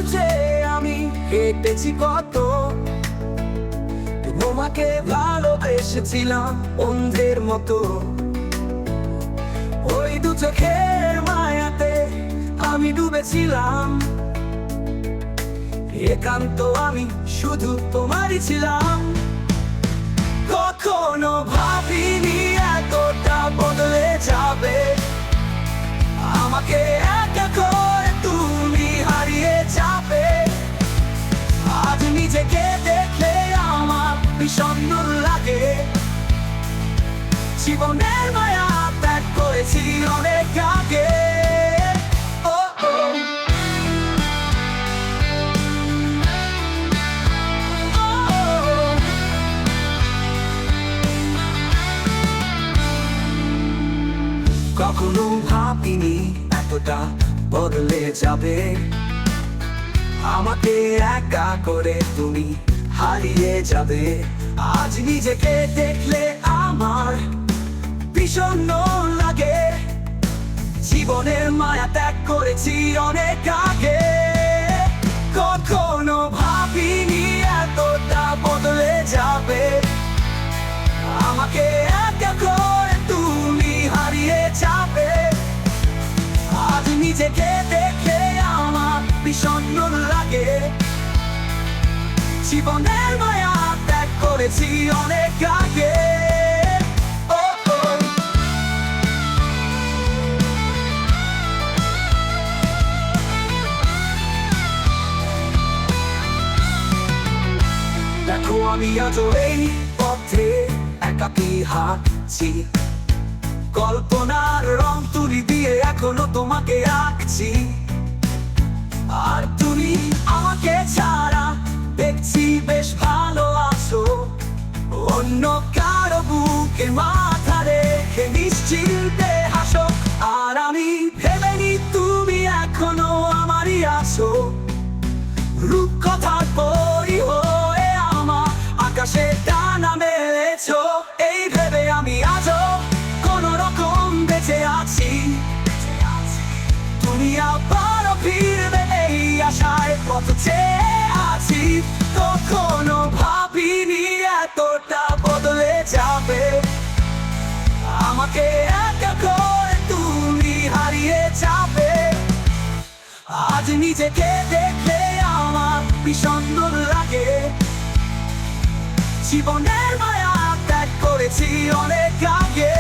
বুঝে আমি কেটেছি কত, তোমাকে ভালোবেসেছিলাম অন্ধের মতো। ওই দু চোখের মায়াতে আমি ডুবেছিলাম, একান্ত আমি শুধু তোমারই ছিলাম। কখনো ভাবিনি এতটা বদলে যাবে, আমাকে একা করে তুমি হারিয়ে যাবে। আজ নিজেকে দেখলে আমার বিষণ্ণ লাগে, জীবনের মায়া ত্যাগ করেছি অনেক আগে। ও ও কখনো ভাবিনি এতটা বদলে যাবে, আমাকে একা করে তুমি হারিয়ে যাবে। আজ নিজেকে দেখলে আমার বিষণ্ণ লাগে, জীবনের মায়া ত্যাগ করেছি অনেক আগে। কখনো ভাবিনি এতটা বদলে যাবে, আমাকে একা করে তুমি হারিয়ে যাবে। আজ নিজেকে দেখলে আমার বিষণ্ণ লাগে, জীবনের মায়া ত্যাগ করেছি অনেক আগে। ও ও দেখো আমি আজও এই পথে একাকী হাঁটছি, কল্পনার রং তুলি দিয়ে এখনো তোমাকে আঁকছি। আর তুমি আমাকে ছাড়া দেখছি বেশ ভালো আছো, অন্য কারো বুকে মাথা রেখে নিশ্চিন্তে হাসো। আর আমি ভেবেনি তুমি এখনো আমারই আছো, রূপকথার পরি হয়ে আমার আকাশে টানা মেলেছো। এই ভেবে আমি আজও কোন রকম বেঁচে আছি, তুমি আবারও ফিরবে এই আশায় পথ চেয়ে আছি। কখনো ভাবিনি এতটা বদলে যাবে, আমাকে একা করে তুমি হারিয়ে যাবে। আজ নিজেকে দেখলে আমার বিষণ্ণ লাগে, জীবনের মায়া ত্যাগ করেছি অনেক আগে।